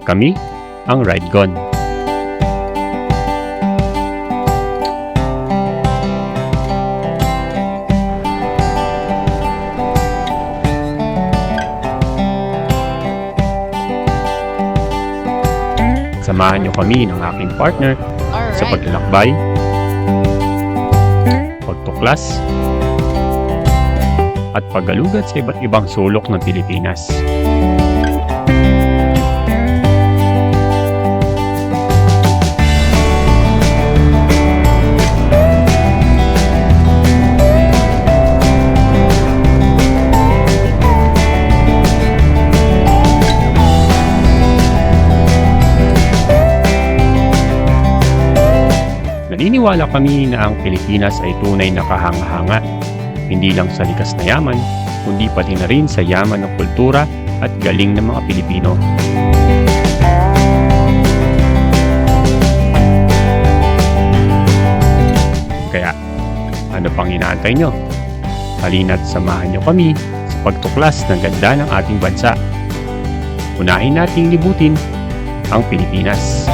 Kami ang Ride Gon. Samahan niyo kami ng aking partner sa paglalakbay, pagtuklas, at paggalugad sa iba't ibang sulok ng Pilipinas. Naniniwala kami na ang Pilipinas ay tunay na kahanga-hanga, hindi lang sa likas na yaman, kundi pati na rin sa yaman ng kultura at galing ng mga Pilipino. Kaya, ano pang inaantay nyo? Halina't samahan nyo kami sa pagtuklas ng ganda ng ating bansa. Unahin nating libutin ang Pilipinas.